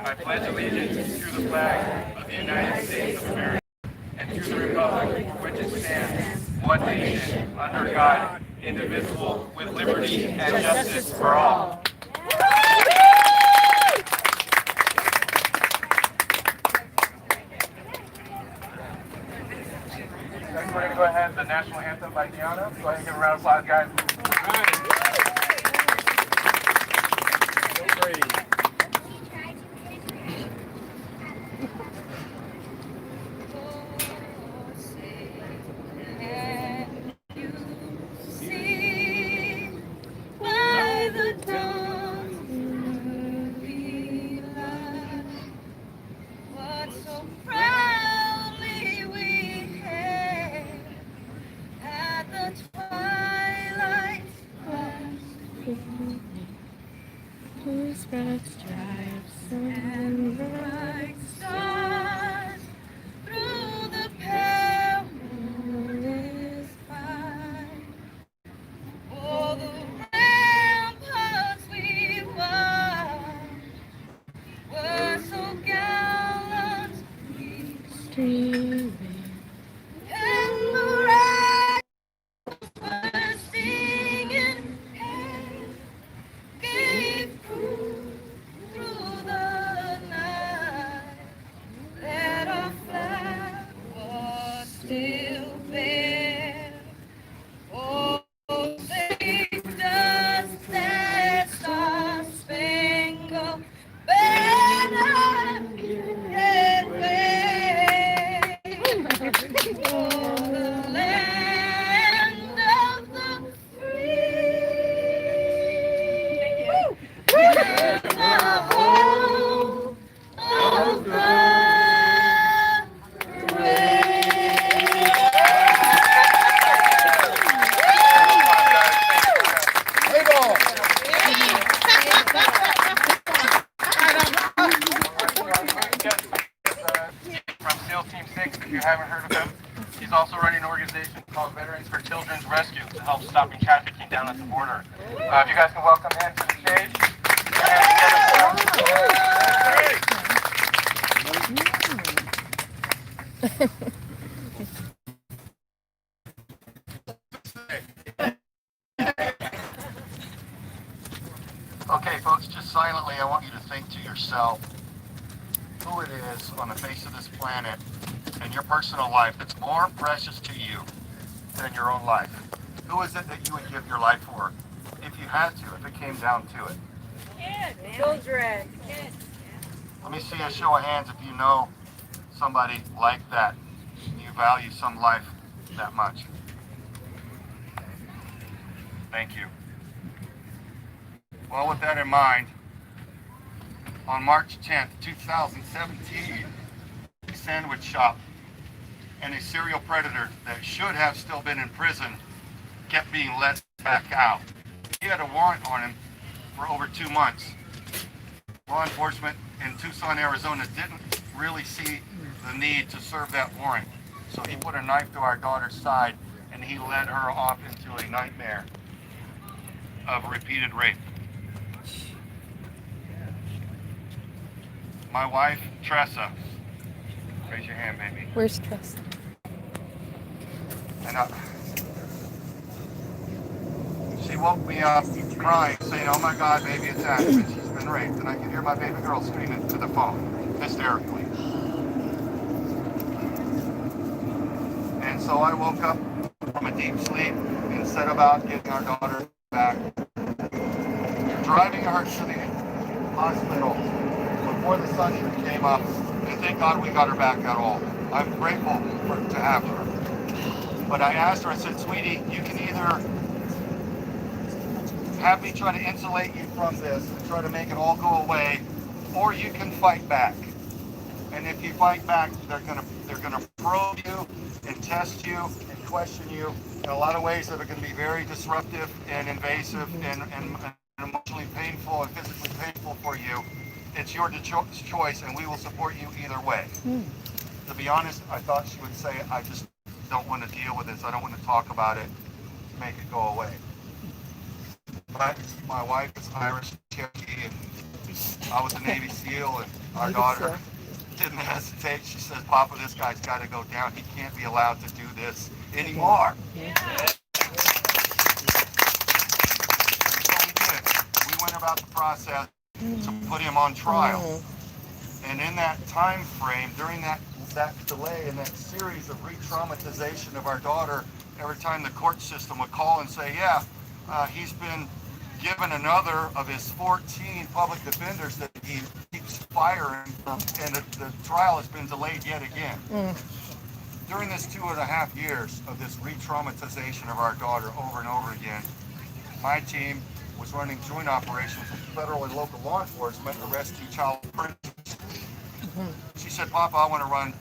I pledge allegiance to the flag of the United States of America and to the republic for which it stands, one nation, under God, indivisible, with liberty and justice for all. Next, we're going to go ahead, the national anthem by Deanna. Go ahead and give a round of applause, guys. Whose broad stripes and bright stars through the perilous fight. For the ramparts we won were so gallantly streaming, and the rags were singing, and gave proof through the night that our flag was still there. Oh, save us that star-spangled banner yet wave for the land of the free and the home of the From SEAL Team 6, if you haven't heard of him, he's also running an organization called Veterans for Children's Rescue to help stopping trafficking down at the border. If you guys can welcome him to the stage. Okay, folks, just silently, I want you to think to yourself who it is on the face of this planet in your personal life that's more precious to you than your own life. Who is it that you would give your life for if you had to, if it came down to it? children. Let me see a show of hands if you know somebody like that. You value some life that much. Thank you. Well, with that in mind, on March 10th, 2017, a sandwich shop and a serial predator that should have still been in prison kept being let back out. He had a warrant on him for over 2 months. Law enforcement in Tucson, Arizona didn't really see the need to serve that warrant. So he put a knife to our daughter's side and he led her off into a nightmare of repeated rape. My wife, Tressa, raise your hand, baby. Where's Tressa? And she woke me up crying, saying, "Oh my God, baby, it's happened. She's been raped." And I could hear my baby girl screaming to the phone, hysterically. And so I woke up from a deep sleep and set about getting our daughter back, driving her to the hospital before the sun even came up, and thank God we got her back at all. I'm grateful to have her. But I asked her, I said, "Sweetie, you can either have me try to insulate you from this and try to make it all go away, or you can fight back. And if you fight back, they're gonna probe you and test you and question you in a lot of ways that are going to be very disruptive and invasive and emotionally painful and physically painful for you. It's your choice, and we will support you either way." To be honest, I thought she would say, "I just don't want to deal with this. I don't want to talk about it. Make it go away." But my wife is Irish, Cherokee, and I was a Navy SEAL, and our daughter didn't hesitate. She says, Papa, this guy's got to go down. He can't be allowed to do this anymore. So we did. We went about the process to put him on trial. And in that time frame, during that delay and that series of re-traumatization of our daughter, every time the court system would call and say, yeah, he's been given another of his 14 public defenders that he keeps firing, and the trial has been delayed yet again. During this 2.5 years of this re-traumatization of our daughter over and over again, my team was running joint operations with federal and local law enforcement to rescue child predators. She said, Papa, I want to run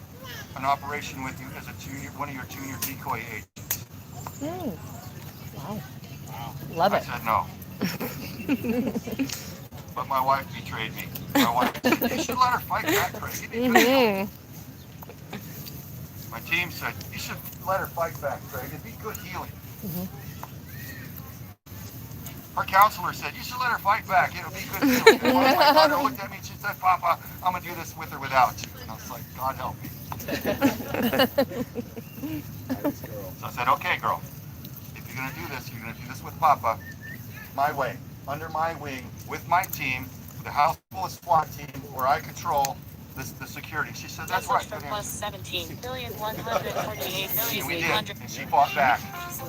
an operation with you as a junior, one of your junior decoy agents. Wow. Love it. I said no. But my wife betrayed me. My wife said, you should let her fight back, Craig. My team said, you should let her fight back, Craig. It'd be good healing. Her counselor said, you should let her fight back. It'll be good healing. And my daughter looked at me and she said, Papa, I'm going to do this with or without you. And I was like, God help me. So I said, okay, girl. If you're going to do this, you're going to do this with Papa. My way, under my wing, with my team, the house full of SWAT team, where I control the security. She said, that's right. Plus 17,148,800. And we did, and she fought back.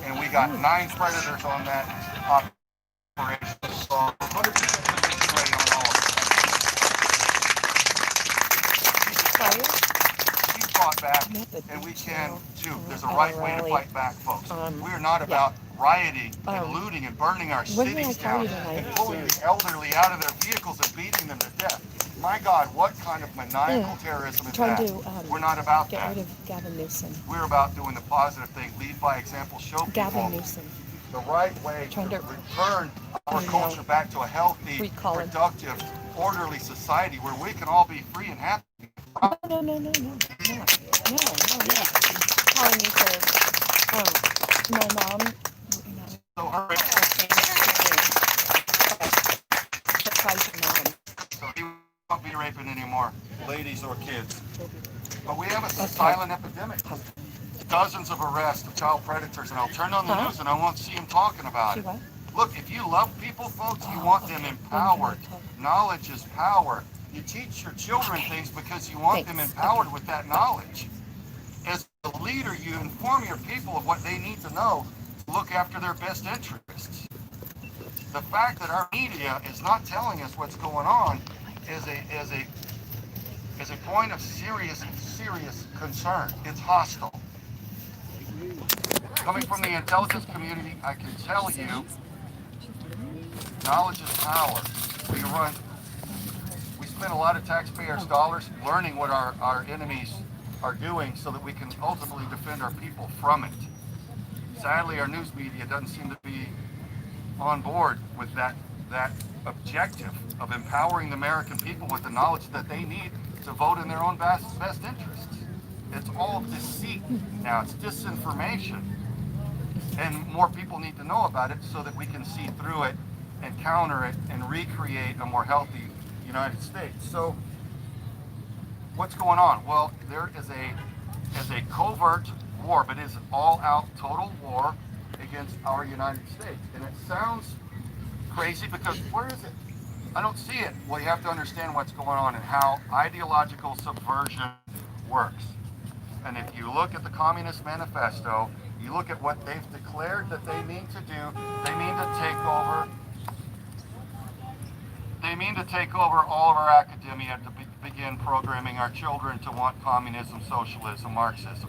And we got 9 predators on that operation. So 100% success rate on all of them. We fought back, and we can too. There's a right way to fight back, folks. We are not about rioting and looting and burning our cities down and pulling the elderly out of their vehicles and beating them to death. My God, what kind of maniacal terrorism is that? We're not about that. Get rid of Gavin Newsom. We're about doing the positive thing, lead by example, show people the right way to return our culture back to a healthy, productive, orderly society where we can all be free and happy. No. Calling you for, my mom, So hurry. So he won't be raping anymore, ladies or kids. But we have a silent epidemic. Dozens of arrests of child predators, and I'll turn on the news and I won't see them talking about it. Look, if you love people, folks, you want them empowered. Knowledge is power. You teach your children things because you want them empowered with that knowledge. As a leader, you inform your people of what they need to know to look after their best interests. The fact that our media is not telling us what's going on is a point of serious concern. It's hostile. Coming from the intelligence community, I can tell you, knowledge is power. We spend a lot of taxpayers' dollars learning what our enemies are doing so that we can ultimately defend our people from it. Sadly, our news media doesn't seem to be on board with that objective of empowering the American people with the knowledge that they need to vote in their own best interests. It's all deceit now. It's disinformation. And more people need to know about it so that we can see through it and counter it and recreate a more healthy United States. So what's going on? Well, there is a covert war, but it is all-out total war against our United States. And it sounds crazy because where is it? I don't see it. Well, you have to understand what's going on and how ideological subversion works. And if you look at the Communist Manifesto, you look at what they've declared that they mean to do, they mean to take over all of our academia to begin programming our children to want communism, socialism, Marxism.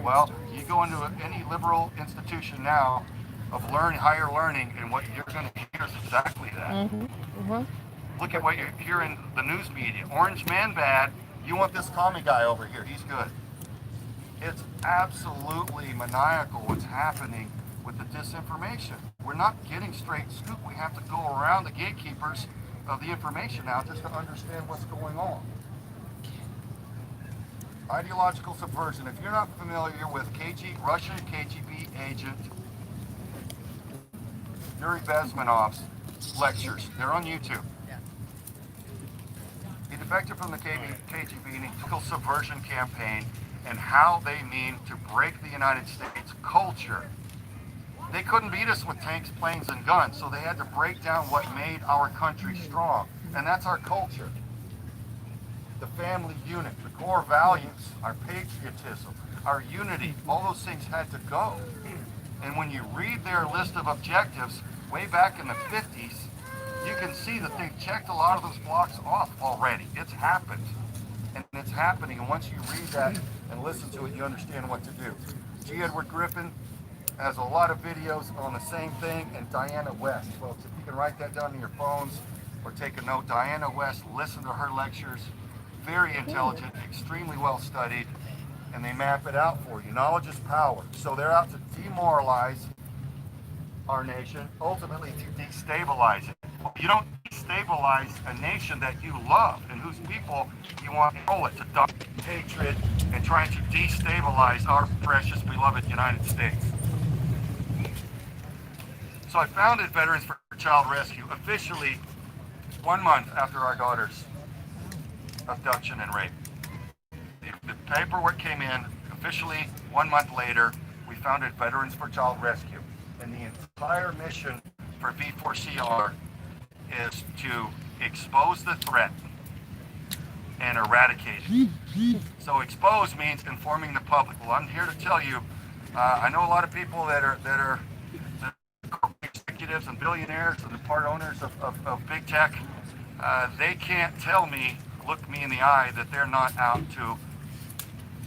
Well, you go into any liberal institution now of higher learning, and what you're going to hear is exactly that. Look at what you're hearing in the news media. Orange man bad, you want this commie guy over here, he's good. It's absolutely maniacal what's happening with the disinformation. We're not getting straight scoop. We have to go around the gatekeepers of the information now just to understand what's going on. Ideological subversion. If you're not familiar with Russian KGB agent Yuri Bezmenov's lectures, they're on YouTube. defected from the KGB and illegal subversion campaign and how they mean to break the United States culture. They couldn't beat us with tanks, planes, and guns, so they had to break down what made our country strong, and that's our culture. The family unit, the core values, our patriotism, our unity, all those things had to go. And when you read their list of objectives way back in the 50s, you can see that they've checked a lot of those blocks off already. It's happened, and it's happening, and once you read that and listen to it, you understand what to do. G. Edward Griffin has a lot of videos on the same thing, and Diana West, folks, if you can write that down in your phones or take a note, Diana West, listen to her lectures, very intelligent, extremely well studied, and they map it out for you. Knowledge is power. So they're out to demoralize our nation, ultimately to destabilize it. You don't destabilize a nation that you love and whose people you want to control it, to dump hatred and trying to destabilize our precious, beloved United States. So I founded Veterans for Child Rescue officially 1 month after our daughter's abduction and rape. The paperwork came in officially 1 month later. We founded Veterans for Child Rescue, and the entire mission for V4CR is to expose the threat and eradicate it. So expose means informing the public. Well, I'm here to tell you, I know a lot of people that are executives and billionaires and the part owners of big tech. They can't tell me, look me in the eye, that they're not out to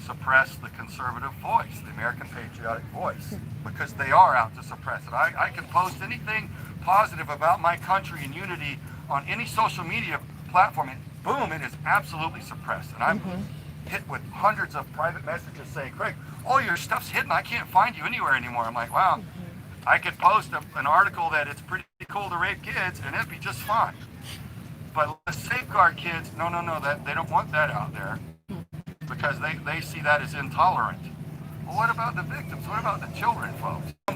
suppress the conservative voice, the American patriotic voice, because they are out to suppress it. I can post anything positive about my country and unity on any social media platform, and boom, it is absolutely suppressed. And I'm hit with hundreds of private messages saying, Craig, all your stuff's hidden. I can't find you anywhere anymore. I'm like, wow, I could post an article that it's pretty cool to rape kids, and it'd be just fine. But let's safeguard kids. No, that they don't want that out there, because they see that as intolerant. Well, what about the victims? What about the children, folks? A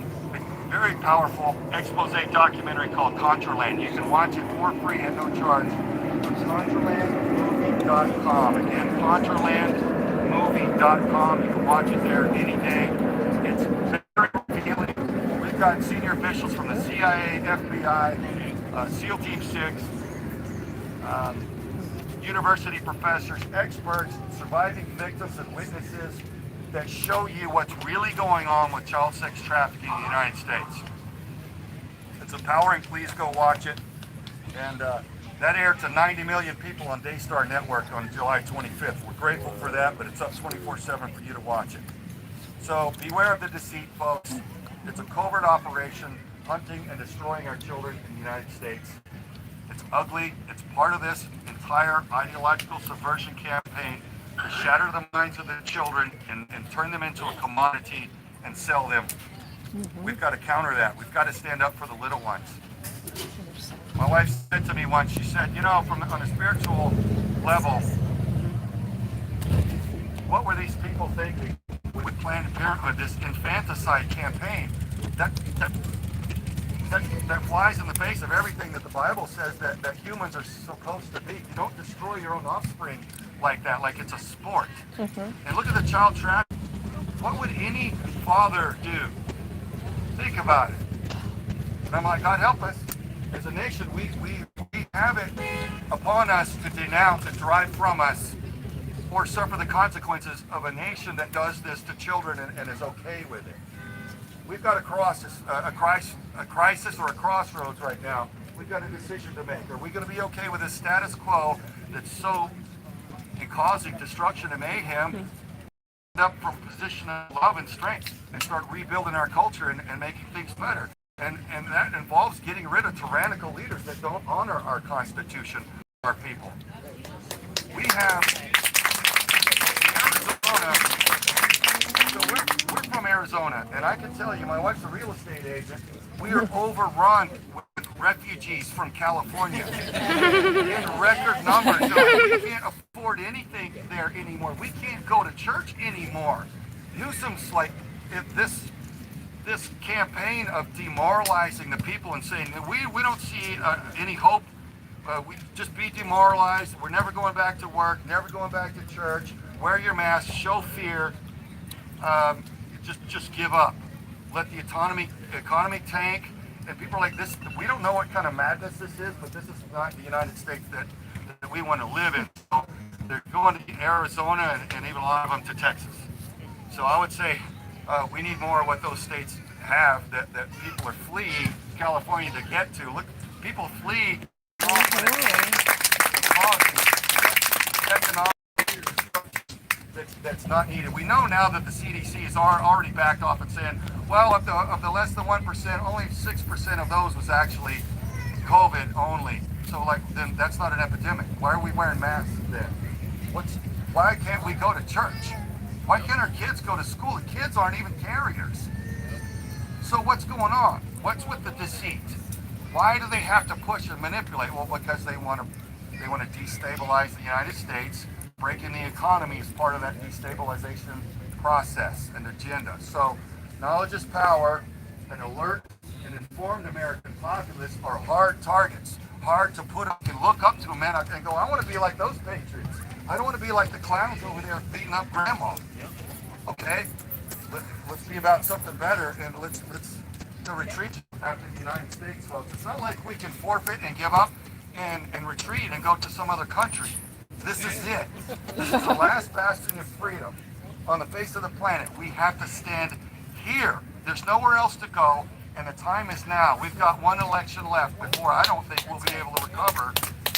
very powerful expose documentary called Contraland. You can watch it for free at no charge. Contralandmovie.com. Again, Contralandmovie.com. You can watch it there any day. It's very revealing. We've got senior officials from the CIA, FBI, SEAL Team 6, university professors, experts, surviving victims and witnesses that show you what's really going on with child sex trafficking in the United States. It's empowering. Please go watch it. And that aired to 90 million people on Daystar Network on July 25th. We're grateful for that, but it's up 24/7 for you to watch it. So beware of the deceit, folks. It's a covert operation hunting and destroying our children in the United States. It's ugly. It's part of this entire ideological subversion campaign to shatter the minds of the children and turn them into a commodity and sell them. We've got to counter that. We've got to stand up for the little ones. My wife said to me once, she said, you know, on a spiritual level, what were these people thinking with Planned Parenthood, this infanticide campaign? That flies in the face of everything that the Bible says that humans are supposed to be. You don't destroy your own offspring like that, like it's a sport. And look at the child trafficking. What would any father do? Think about it. And I'm like, God help us. As a nation, we have it upon us to denounce and drive from us or suffer the consequences of a nation that does this to children and is okay with it. We've got a crisis or a crossroads right now. We've got a decision to make. Are we going to be okay with this status quo that's so causing destruction and mayhem? Up from a position of love and strength and start rebuilding our culture and making things better. And that involves getting rid of tyrannical leaders that don't honor our Constitution, our people. We have Arizona. So we're from Arizona, and I can tell you, my wife's a real estate agent. We are overrun with refugees from California in record numbers. So we can't afford anything there anymore. We can't go to church anymore. Newsom's like, if this campaign of demoralizing the people and saying that we don't see any hope we just be demoralized. We're never going back to work, never going back to church. Wear your mask, show fear. Just give up. Let the economy tank. And people are like this. We don't know what kind of madness this is, but this is not the United States that we want to live in. So they're going to Arizona and even a lot of them to Texas. So I would say we need more of what those states have that people are fleeing California to get to. Look, people flee that's not needed. We know now that the CDC are already backed off and saying, well, of the less than 1%, only 6% of those was actually COVID only. So then that's not an epidemic. Why are we wearing masks then? Why can't we go to church? Why can't our kids go to school? The kids aren't even carriers. So what's going on? What's with the deceit? Why do they have to push and manipulate? Well, because they want to destabilize the United States. Breaking the economy is part of that destabilization process and agenda. So knowledge is power, and alert and informed American populace are hard targets, hard to put up and look up to a man and go, I want to be like those patriots. I don't want to be like the clowns over there beating up grandma. Okay? Let's be about something better, and let's retreat after the United States, folks. It's not like we can forfeit and give up and retreat and go to some other country. This is it. This is the last bastion of freedom on the face of the planet. We have to stand here. There's nowhere else to go, and the time is now. We've got one election left before I don't think we'll be able to recover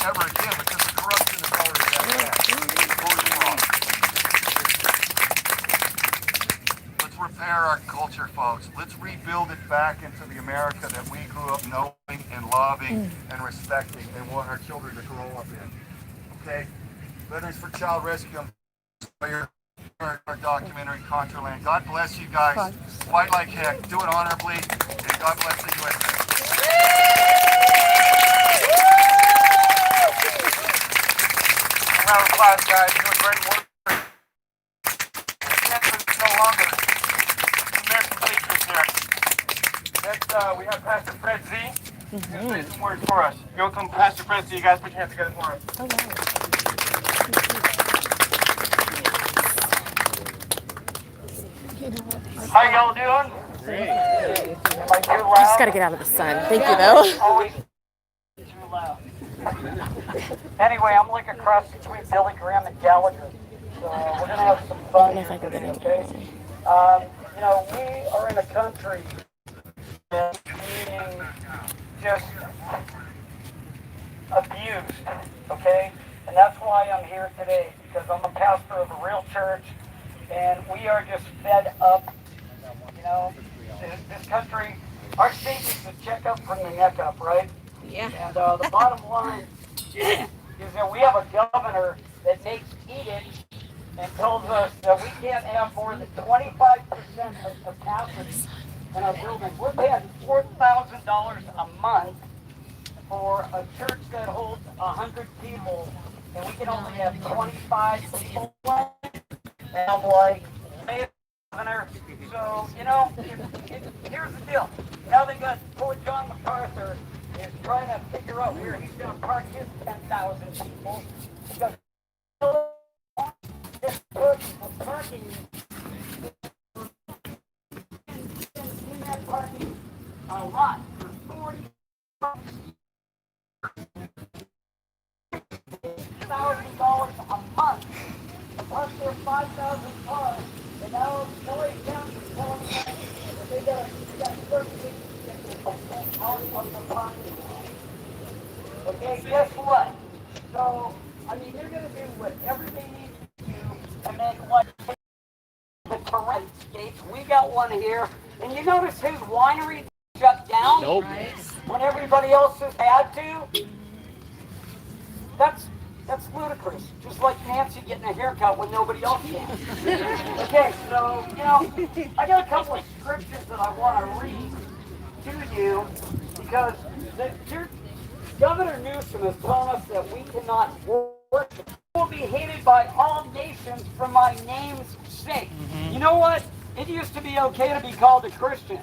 ever again because the corruption is already that bad. Let's repair our culture, folks. Let's rebuild it back into the America that we grew up knowing and loving and respecting and want our children to grow up in. Okay? Veterans for Child Rescue, Sawyer, our documentary, Contraland. God bless you guys. Fight like heck. Do it honorably. And God bless the USA. Round of applause, guys. Doing great work. It's no longer American patriots here. Next, we have Pastor Fred Z. He's going to say some words for us. You're welcome, Pastor Fred Z. You guys put your hands together for us. How y'all doing? Great. Am I too loud? Just gotta get out of the sun. Thank you, though. Always too loud. Anyway, I'm like a cross between Billy Graham and Gallagher. So we're gonna have some fun here today, okay? You know, we are in a country that's being just abused, okay? And that's why I'm here today, because I'm a pastor of a real church, and we are just fed up. You know, this country, our state needs to check up from the neck up, right? Yeah. And the bottom line is that we have a governor that makes edicts and tells us that we can't have more than 25% of capacity in our building. We're paying $4,000 a month for a church that holds 100 people, and we can only have 25 people. And I'm like, hey, Governor, so, you know, here's the deal. Now they got poor John MacArthur is trying to figure out where he's going to park his 10,000 people. He's got this parking in that parking lot for 40 $1,000 a month. Plus their 5,000 cars. And now Sawyer County is telling us that they got 13 out of the parking lot. Okay, guess what? So, I mean, they're going to do whatever they need to do to make what the correct states. We got one here, and you notice his winery shut down? Nope. When everybody else has had to? That's ludicrous. Just like Nancy getting a haircut when nobody else can. Okay, so, you know, I got a couple of scriptures that I want to read to you because Governor Newsom has told us that we cannot worship. We will be hated by all nations for my name's sake. You know what? It used to be okay to be called a Christian.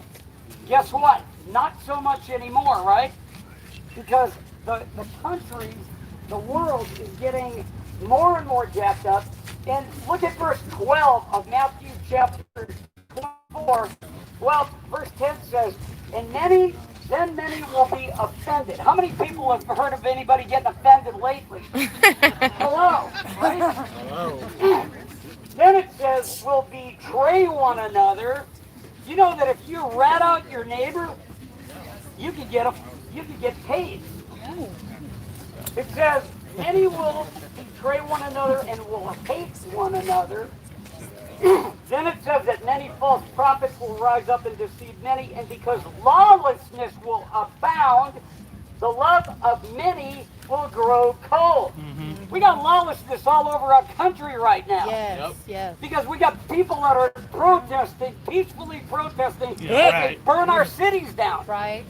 Guess what? Not so much anymore, right? Because the countries, the world is getting more and more jacked up. And look at verse 12 of Matthew chapter 24. Well, verse 10 says, and then many will be offended. How many people have heard of anybody getting offended lately? Hello, right? Hello. Then it says, will betray one another. You know that if you rat out your neighbor, you could get paid. It says, many will betray one another and will hate one another. Then it says that many false prophets will rise up and deceive many, and because lawlessness will abound, the love of many will grow cold. We got lawlessness all over our country right now. Yes, yes. Because we got people that are protesting, peacefully protesting, as they burn our cities down. Right.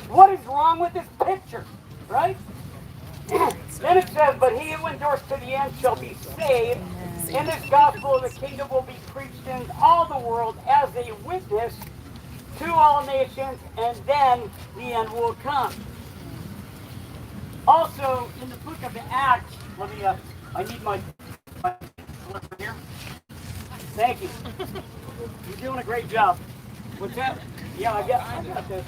What is wrong with this picture? Right? Then it says, but he who endures to the end shall be saved. And this gospel of the kingdom will be preached in all the world as a witness to all nations, and then the end will come. Also, in the book of Acts, I need my slipper here. Thank you. You're doing a great job. What's that? Yeah, I got this.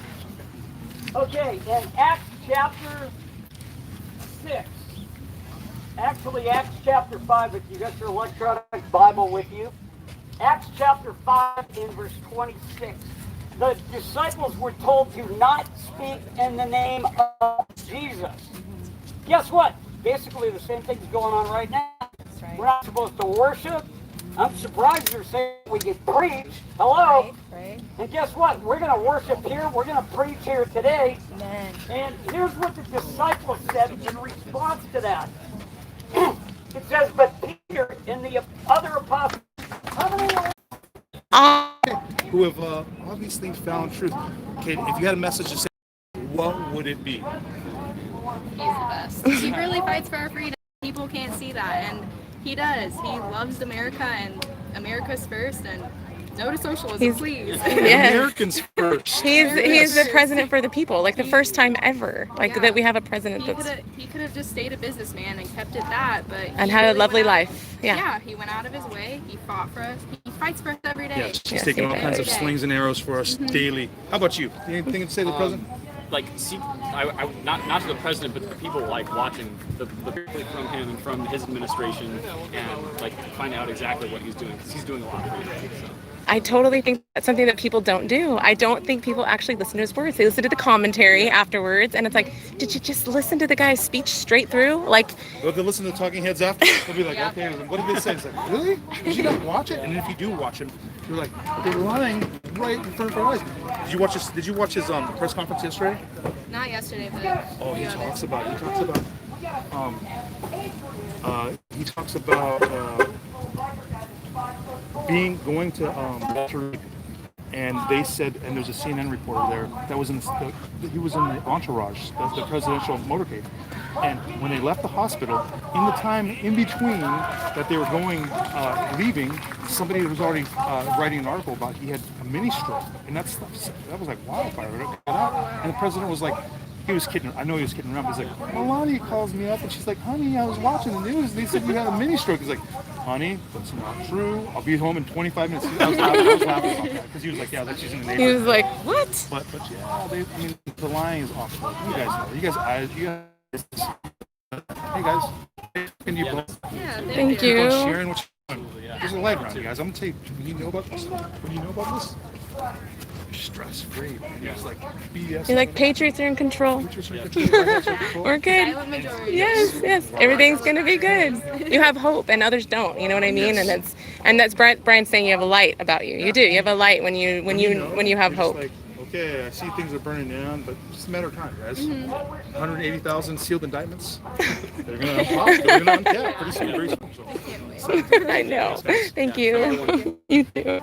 Okay, in Acts chapter 6. Actually, Acts chapter 5, if you got your electronic Bible with you. Acts chapter 5 in verse 26. The disciples were told to not speak in the name of Jesus. Guess what? Basically the same thing's going on right now. Right. We're not supposed to worship. I'm surprised you're saying we can preach. Hello? Right. And guess what? We're going to worship here. We're going to preach here today. Amen. And here's what the disciples said in response to that. It says, but Peter and the other apostles, how many who have obviously found truth. Okay, if you had a message to say, what would it be? He's the best. He really fights for our freedom. People can't see that, and he does. He loves America, and America's first, and no to socialism, please. Yes. Americans first. He's the president for the people, like the first time ever, that we have a president He could have just stayed a businessman and kept it that, but and he had really a lovely went out- life. Yeah. He went out of his way. He fought for us. He fights for us every day. Yes, she's taking all kinds of slings and arrows for us daily. How about you? Anything to say to the president? I not to the president, but the people like watching the from him and from his administration, and like find out exactly what he's doing, because he's doing a lot for you. So. I totally think that's something that people don't do. I don't think people actually listen to his words. They listen to the commentary afterwards, and it's like, did you just listen to the guy's speech straight through? Like, They'll listen to the talking heads after. They'll be like, okay, what did they say? It's like, really? Did you not watch it? And if you do watch him, you're like, they're lying right in front of our eyes. Did you watch his? Did you watch his press conference yesterday? Not yesterday, but He talks about going to Walter Reed, and they said, and there's a CNN reporter there that was he was in the entourage, the presidential motorcade, and when they left the hospital, in the time in between that they were leaving, somebody was already writing an article about he had a mini stroke, and that was like wildfire. And the president was like, he was kidding. I know he was kidding around, but he's like, Melania calls me up and she's like, honey, I was watching the news and they said you had a mini stroke. He's like, honey, that's not true. I'll be home in 25 minutes. I was laughing about that because he was like, yeah, like she's in the neighborhood. he was like, what? But yeah, the lying is awful. You guys know. You guys. Hey guys, can you both? yeah, Thank Keep on you. sharing what you're doing. There's a light around you guys. I'm gonna tell you. When you know about this, you're stress-free. It's like BS. You're like, Patriots are in control. We're good. Silent majority. Yes. Everything's gonna be good. You have hope, and others don't. You know what I mean? And that's Brian's saying you have a light about you. You do. You have a light when you have you're hope. Just like, okay, I see things are burning down, but it's just a matter of time, guys. 180,000 sealed indictments. They're gonna uncap pretty soon. Very soon. So. I know. Thank you. You too.